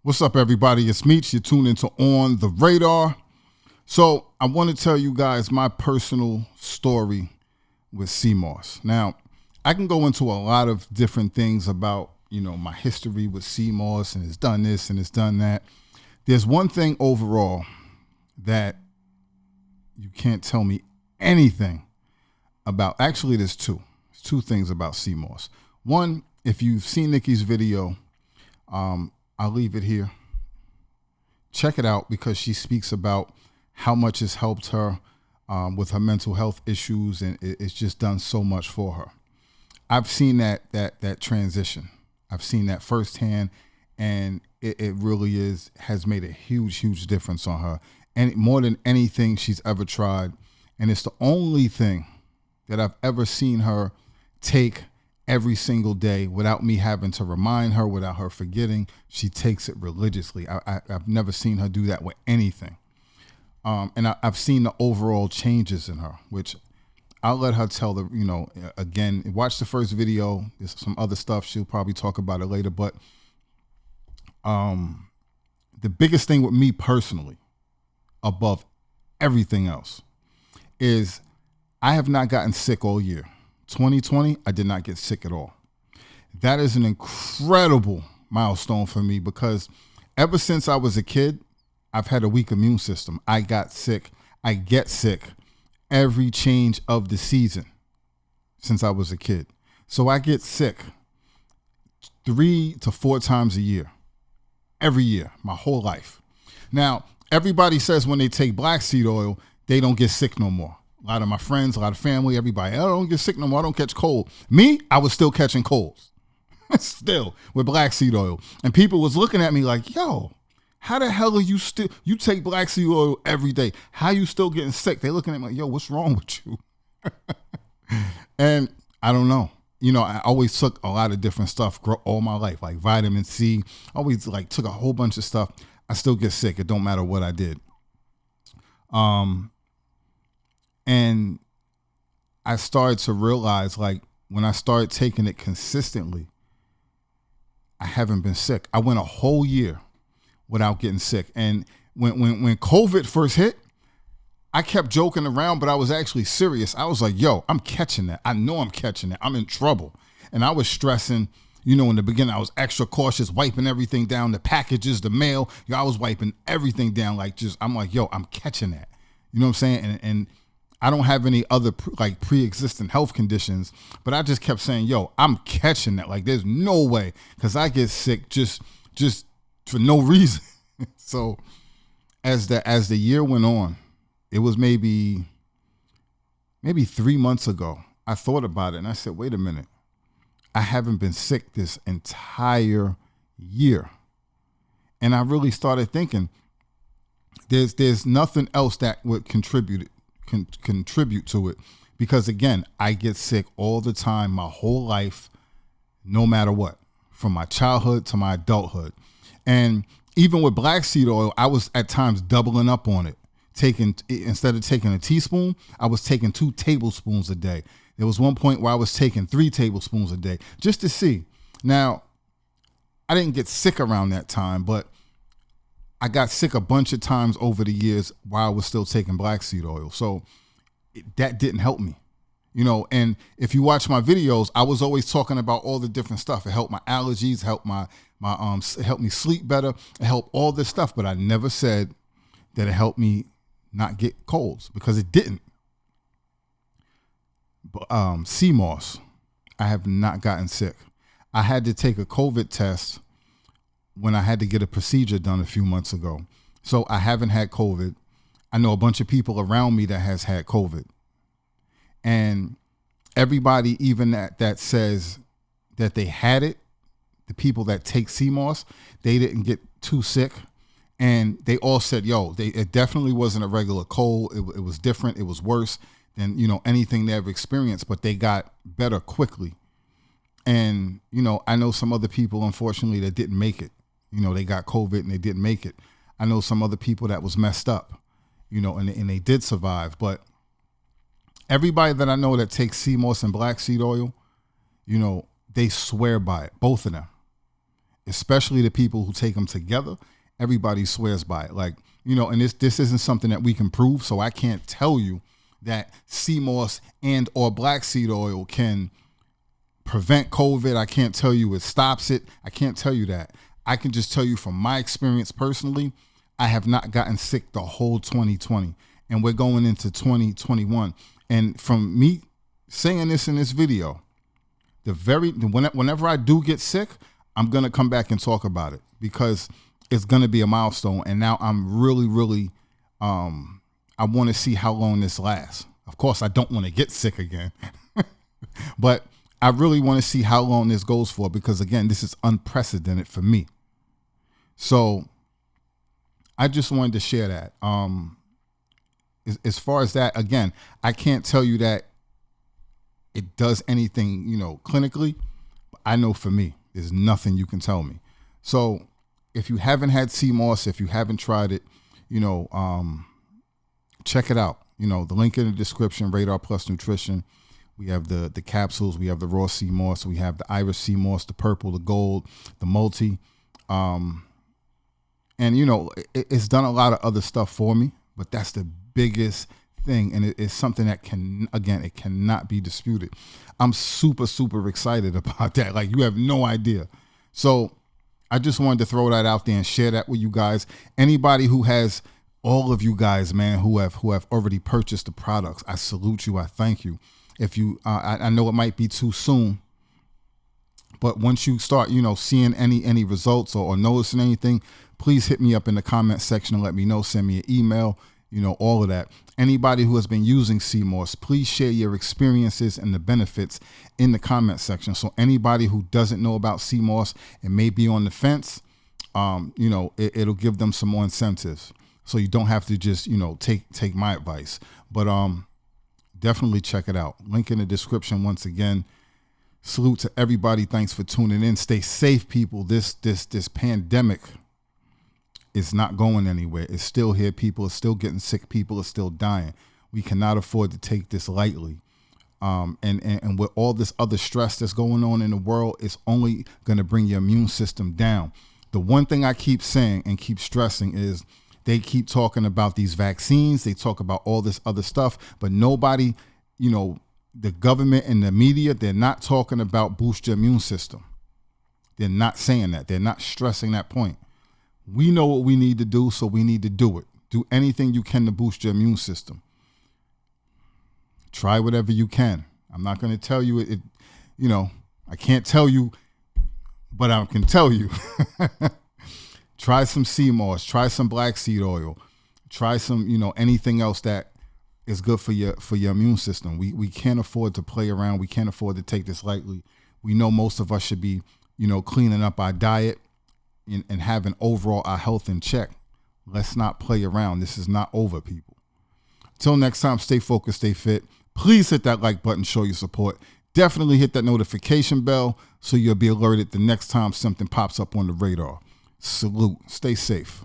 What's up, everybody? It's Meech. You're tuned into On the Radar. So I want to tell you guys my personal story with CMOS. Now, I can go into a lot of different things about, my history with CMOS, and it's done this and it's done that. There's one thing overall that you can't tell me anything about. Actually, there's two. There's two things about CMOS. One, if you've seen Nikki's video, I'll leave it here. Check it out because she speaks about how much it's helped her with her mental health issues, and it's just done so much for her. I've seen that transition. I've seen that firsthand, and it really has made a huge difference on her, and more than anything she's ever tried. And it's the only thing that I've ever seen her take every single day without me having to remind her, without her forgetting. She takes it religiously. I've never seen her do that with anything. And I've seen the overall changes in her, which I'll let her tell again, watch the first video. There's some other stuff. She'll probably talk about it later. But the biggest thing with me personally, above everything else, is I have not gotten sick all year. 2020, I did not get sick at all. That is an incredible milestone for me because ever since I was a kid, I've had a weak immune system. I got sick. I get sick every change of the season since I was a kid. So I get sick 3 to 4 times a year, every year, my whole life. Now, everybody says when they take black seed oil, they don't get sick no more. A lot of my friends, a lot of family, everybody, I don't get sick no more. I don't catch cold. Me, I was still catching colds. Still, with black seed oil. And people was looking at me like, yo, how the hell are you take black seed oil every day? How you still getting sick? They looking at me like, yo, what's wrong with you? And I don't know. I always took a lot of different stuff all my life, like vitamin C. Always took a whole bunch of stuff. I still get sick. It don't matter what I did. And I started to realize, when I started taking it consistently, I haven't been sick. I went a whole year without getting sick. And when COVID first hit, I kept joking around, but I was actually serious. I was like, yo, I'm catching that. I know I'm catching it. I'm in trouble. And I was stressing. In the beginning, I was extra cautious, wiping everything down, the packages, the mail. I was wiping everything down. I'm like, yo, I'm catching that. You know what I'm saying? And I don't have any other pre-existing health conditions, but I just kept saying, yo, I'm catching that. There's no way, because I get sick just for no reason. So as the year went on, it was maybe 3 months ago, I thought about it and I said, wait a minute, I haven't been sick this entire year. And I really started thinking, there's nothing else that would contribute to it, because again, I get sick all the time, my whole life, no matter what, from my childhood to my adulthood. And even with black seed oil, I was at times doubling up on it. Instead of taking a teaspoon, I was taking 2 tablespoons a day. There was one point where I was taking 3 tablespoons a day just to see. Now, I didn't get sick around that time, but I got sick a bunch of times over the years while I was still taking black seed oil. So that didn't help me, and if you watch my videos, I was always talking about all the different stuff. It helped my allergies, helped it helped me sleep better, it helped all this stuff. But I never said that it helped me not get colds, because it didn't. But CMOS, I have not gotten sick. I had to take a COVID test when I had to get a procedure done a few months ago. So I haven't had COVID. I know a bunch of people around me that has had COVID. And everybody, even that says that they had it, the people that take CMOS, they didn't get too sick. And they all said, yo, it definitely wasn't a regular cold. It was different. It was worse than, anything they ever experienced, but they got better quickly. And, I know some other people, unfortunately, that didn't make it. They got COVID and they didn't make it. I know some other people that was messed up, and they did survive. But everybody that I know that takes CMOS and black seed oil, they swear by it, both of them. especially the people who take them together. Everybody swears by it. Like, and this isn't something that we can prove, so I can't tell you that sea moss and or black seed oil can prevent COVID. I can't tell you it stops it. I can't tell you that. I can just tell you from my experience personally, I have not gotten sick the whole 2020, and we're going into 2021. And from me saying this in this video, whenever I do get sick, I'm gonna come back and talk about it because it's gonna be a milestone. And now I'm really, I want to see how long this lasts. Of course, I don't want to get sick again, but I really want to see how long this goes for because, again, this is unprecedented for me. So I just wanted to share that. As far as that, again, I can't tell you that it does anything, clinically. But I know for me, there's nothing you can tell me. So if you haven't had sea moss, if you haven't tried it, check it out. The link in the description, Radar Plus Nutrition. We have the capsules. We have the raw sea moss. We have the iris sea moss, the purple, the gold, the multi. And, it's done a lot of other stuff for me, but that's the biggest thing. And it's something that it cannot be disputed. I'm super, super excited about that. Like, you have no idea. So I just wanted to throw that out there and share that with you guys. Anybody who has, all of you guys, man, who have already purchased the products, I salute you. I thank you. If you, I know it might be too soon, but once you start, seeing any results or noticing anything, please hit me up in the comment section and let me know. Send me an email, all of that. Anybody who has been using sea moss, please share your experiences and the benefits in the comment section. So anybody who doesn't know about sea moss and may be on the fence, it'll give them some more incentives. So you don't have to just, take my advice, but definitely check it out. Link in the description once again. Salute to everybody. Thanks for tuning in. Stay safe, people. This pandemic is not going anywhere. It's still here. People are still getting sick. People are still dying. We cannot afford to take this lightly. And with all this other stress that's going on in the world, it's only going to bring your immune system down. The one thing I keep saying and keep stressing is they keep talking about these vaccines. They talk about all this other stuff, but nobody, the government and the media, they're not talking about boost your immune system. They're not saying that. They're not stressing that point. We know what we need to do, so we need to do it. Do anything you can to boost your immune system. Try whatever you can. I'm not going to tell you it. I can't tell you, but I can tell you. Try some sea moss. Try some black seed oil. Try some, anything else that is good for your immune system. We can't afford to play around. We can't afford to take this lightly. We know most of us should be, cleaning up our diet and having overall our health in check. Let's not play around. This is not over, people. Till next time, stay focused, stay fit. Please hit that like button, show your support. Definitely hit that notification bell so you'll be alerted the next time something pops up on the radar. Salute. Stay safe.